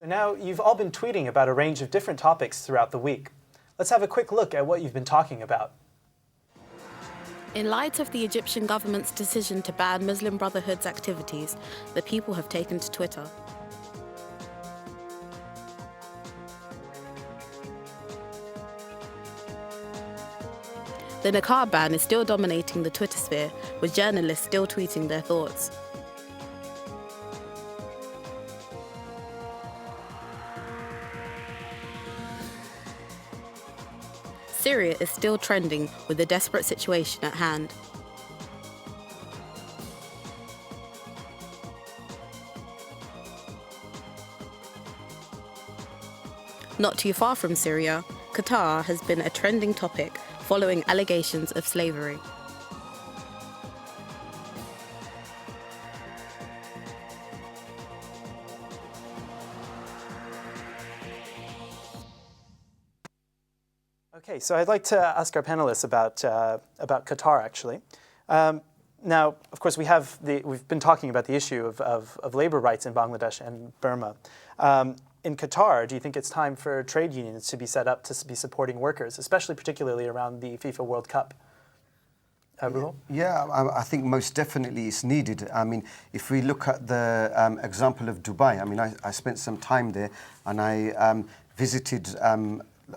Now, you've all been tweeting about a range of different topics throughout the week. Let's have a quick look at what you've been talking about. In light of the Egyptian government's decision to ban Muslim Brotherhood's activities, the people have taken to Twitter. The niqab ban is still dominating the Twitter sphere, with journalists still tweeting their thoughts. Syria is still trending with the desperate situation at hand. Not too far from Syria, Qatar has been a trending topic following allegations of slavery. Okay, so I'd like to ask our panelists about Qatar, actually. Now, of course, we've been talking about the issue of labor rights in Bangladesh and Burma. In Qatar, do you think it's time for trade unions to be set up to be supporting workers, especially particularly around the FIFA World Cup? Ruhul? Yeah, I think most definitely it's needed. I mean, if we look at the example of Dubai, I mean, I spent some time there and I visited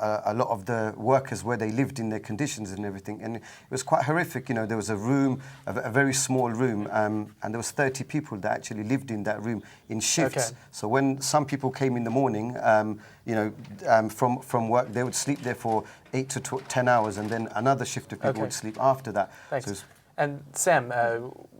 a lot of the workers where they lived in their conditions and everything, and it was quite horrific. You know, there was a room, a very small room, and there was 30 people that actually lived in that room in shifts. Okay. So when some people came in the morning, from work, they would sleep there for 8 to 10 hours, and then another shift of people would sleep after that. Thanks. So and Sam,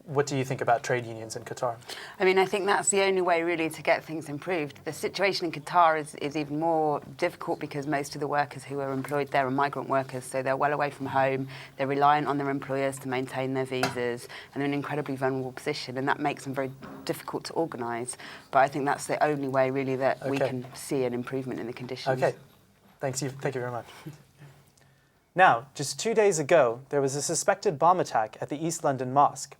what do you think about trade unions in Qatar? I mean, I think that's the only way really to get things improved. The situation in Qatar is even more difficult because most of the workers who are employed there are migrant workers, so they're well away from home, they're reliant on their employers to maintain their visas, and they're in an incredibly vulnerable position, and that makes them very difficult to organise. But I think that's the only way really that we can see an improvement in the conditions. Okay, thank you very much. Now, just 2 days ago, there was a suspected bomb attack at the East London Mosque.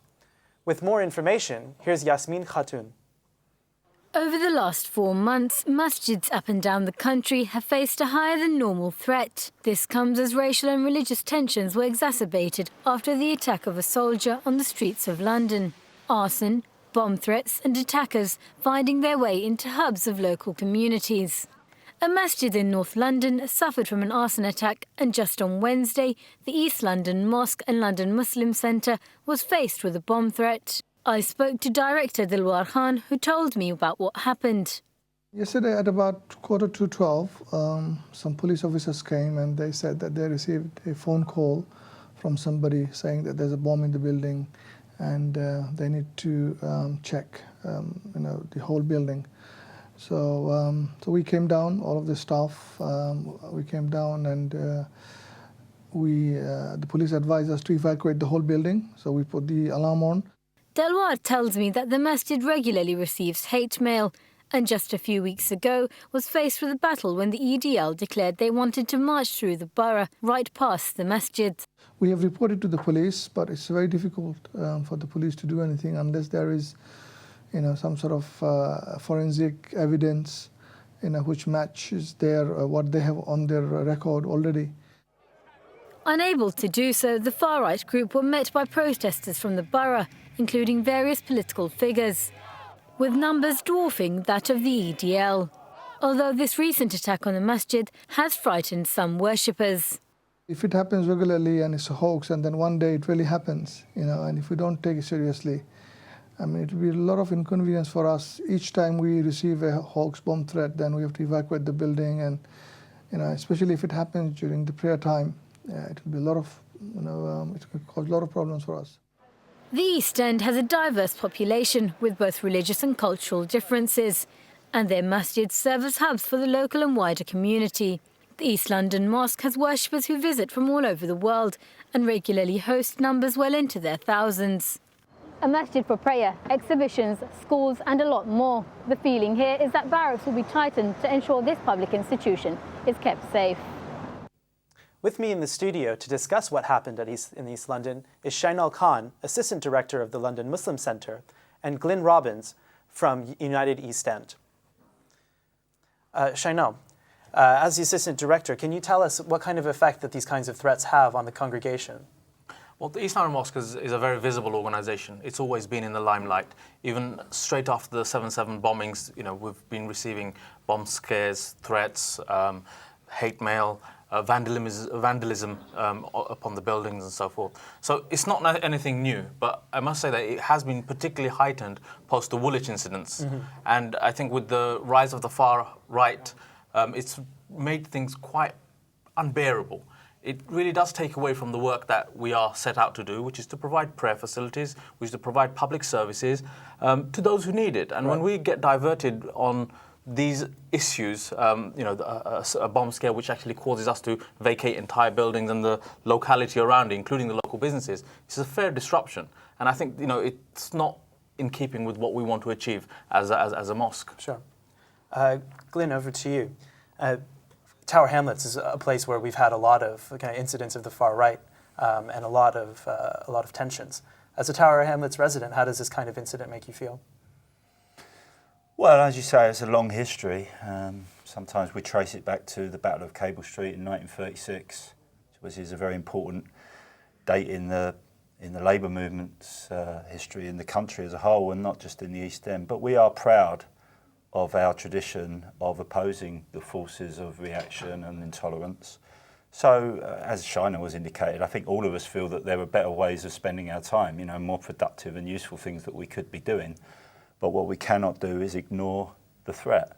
With more information, here's YasminKhatun. Over the last 4 months, masjids up and down the country have faced a higher than normal threat. This comes as racial and religious tensions were exacerbated after the attack of a soldier on the streets of London. Arson, bomb threats and attackers finding their way into hubs of local communities. A masjid in North London suffered from an arson attack, and just on Wednesday, the East London Mosque and London Muslim Centre was faced with a bomb threat. I spoke to director Dilwar Khan, who told me about what happened. Yesterday at about 11:45, some police officers came and they said that they received a phone call from somebody saying that there's a bomb in the building and they need to check the whole building. So we came down, all of the staff, we came down and the police advised us to evacuate the whole building, so we put the alarm on. Delwar tells me that the masjid regularly receives hate mail and just a few weeks ago was faced with a battle when the EDL declared they wanted to march through the borough right past the masjid. We have reported to the police, but it's very difficult for the police to do anything unless there is some sort of forensic evidence, which matches what they have on their record already. Unable to do so, the far-right group were met by protesters from the borough, including various political figures, with numbers dwarfing that of the EDL. Although this recent attack on the masjid has frightened some worshippers. If it happens regularly and it's a hoax, and then one day it really happens, and if we don't take it seriously, I mean, it will be a lot of inconvenience for us. Each time we receive a hoax bomb threat, then we have to evacuate the building, and especially if it happens during the prayer time, it will be a lot of, it could cause a lot of problems for us. The East End has a diverse population with both religious and cultural differences, and their masjids serve as hubs for the local and wider community. The East London Mosque has worshippers who visit from all over the world and regularly host numbers well into their thousands. A masjid for prayer, exhibitions, schools and a lot more. The feeling here is that barracks will be tightened to ensure this public institution is kept safe. With me in the studio to discuss what happened in East London is Shaynal Khan, Assistant Director of the London Muslim Centre, and Glyn Robbins from United East End. Shaynal, as the Assistant Director, can you tell us what kind of effect that these kinds of threats have on the congregation? Well, the East London Mosque is a very visible organisation. It's always been in the limelight. Even straight after the 7/7 bombings, we've been receiving bomb scares, threats, hate mail, vandalism upon the buildings and so forth. So it's not anything new, but I must say that it has been particularly heightened post the Woolwich incidents. And I think with the rise of the far right, it's made things quite unbearable. It really does take away from the work that we are set out to do, which is to provide prayer facilities, which is to provide public services to those who need it. And when we get diverted on these issues, a bomb scare which actually causes us to vacate entire buildings and the locality around it, including the local businesses, it's a fair disruption. And I think it's not in keeping with what we want to achieve as a mosque. Sure. Glyn, over to you. Tower Hamlets is a place where we've had a lot of kind of incidents of the far right and a lot of tensions. As a Tower Hamlets resident, how does this kind of incident make you feel? Well, as you say, it's a long history. Sometimes we trace it back to the Battle of Cable Street in 1936, which is a very important date in the Labour movement's history in the country as a whole, and not just in the East End. But we are proud of our tradition of opposing the forces of reaction and intolerance. So, as Shaynal was indicated, I think all of us feel that there are better ways of spending our time, more productive and useful things that we could be doing. But what we cannot do is ignore the threat.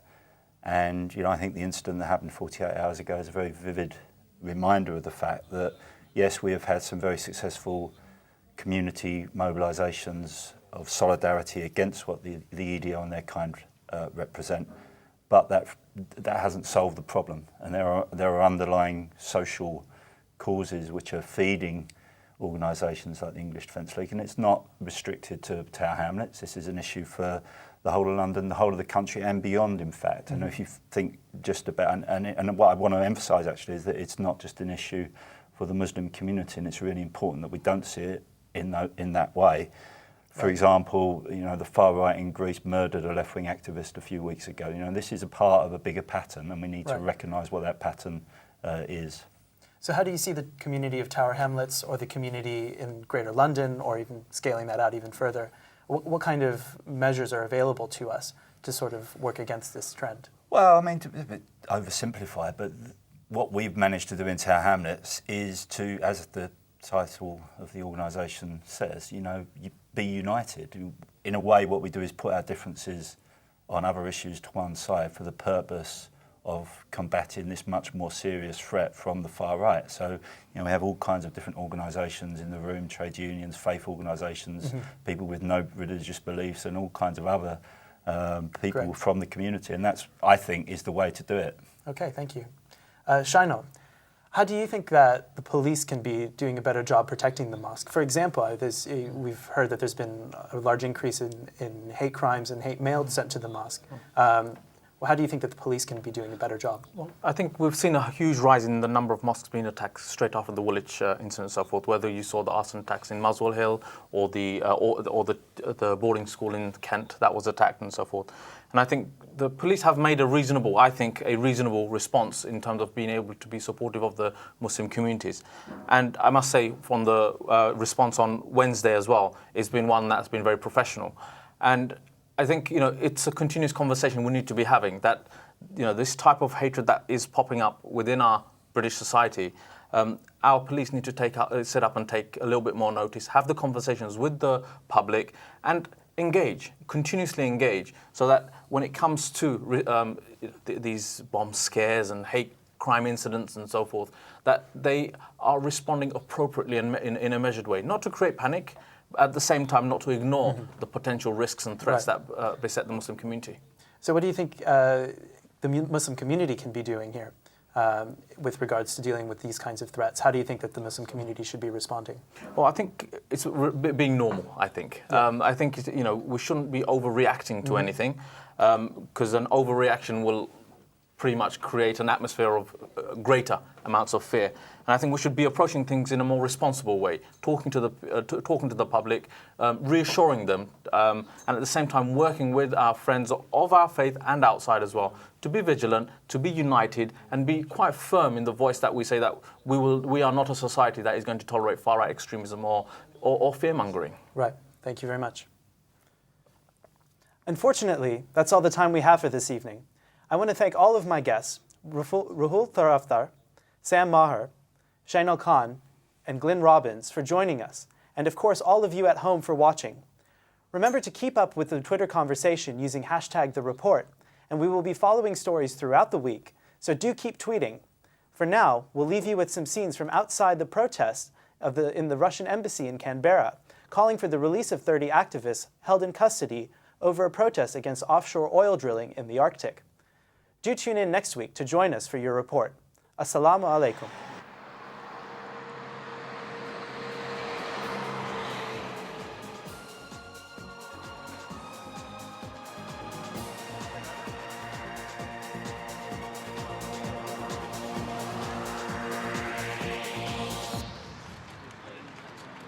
And, I think the incident that happened 48 hours ago is a very vivid reminder of the fact that, yes, we have had some very successful community mobilisations of solidarity against what the EDO and their kind represent, but that hasn't solved the problem, and there are underlying social causes which are feeding organisations like the English Defence League, and it's not restricted to Tower Hamlets. This is an issue for the whole of London, the whole of the country, and beyond. In fact, and if you think just about and what I want to emphasise actually is that it's not just an issue for the Muslim community, and it's really important that we don't see it in that way. For example, the far right in Greece murdered a left-wing activist a few weeks ago. This is a part of a bigger pattern, and we need to recognise what that pattern is. So how do you see the community of Tower Hamlets or the community in Greater London, or even scaling that out even further? What kind of measures are available to us to sort of work against this trend? Well, I mean, to oversimplify, but what we've managed to do in Tower Hamlets is to, as the title of the organisation says, be united. In a way, what we do is put our differences on other issues to one side for the purpose of combating this much more serious threat from the far right. So, we have all kinds of different organisations in the room, trade unions, faith organisations, people with no religious beliefs, and all kinds of other people from the community. And that's, I think, is the way to do it. Okay, thank you. Shaynal, how do you think that the police can be doing a better job protecting the mosque? For example, we've heard that there's been a large increase in hate crimes and hate mail sent to the mosque. How do you think that the police can be doing a better job? Well, I think we've seen a huge rise in the number of mosques being attacked straight after the Woolwich incident and so forth, whether you saw the arson attacks in Muswell Hill or the boarding school in Kent that was attacked and so forth. And I think the police have made a reasonable response in terms of being able to be supportive of the Muslim communities. And I must say, from the response on Wednesday as well, it's been one that's been very professional. And I think it's a continuous conversation we need to be having, that this type of hatred that is popping up within our British society, our police need to sit up and take a little bit more notice, have the conversations with the public, and continuously engage, so that when it comes to these bomb scares and hate crime incidents and so forth, that they are responding appropriately in a measured way, not to create panic, at the same time not to ignore the potential risks and threats that beset the Muslim community. So what do you think the Muslim community can be doing here with regards to dealing with these kinds of threats? How do you think that the Muslim community should be responding? Well, I think it's being normal, I think. I think we shouldn't be overreacting to anything, because an overreaction will pretty much create an atmosphere of greater amounts of fear. And I think we should be approaching things in a more responsible way, talking to the public, reassuring them, and at the same time working with our friends of our faith and outside as well, to be vigilant, to be united, and be quite firm in the voice that we say that we are not a society that is going to tolerate far-right extremism or fear-mongering. Right. Thank you very much. Unfortunately, that's all the time we have for this evening. I want to thank all of my guests, RuhulTarafdar, Sam Maher, Shaynal Khan, and Glyn Robbins for joining us, and of course all of you at home for watching. Remember to keep up with the Twitter conversation using #TheReport, and we will be following stories throughout the week, so do keep tweeting. For now, we'll leave you with some scenes from outside the protest in the Russian embassy in Canberra, calling for the release of 30 activists held in custody over a protest against offshore oil drilling in the Arctic. Do tune in next week to join us for your report. Assalamu alaikum.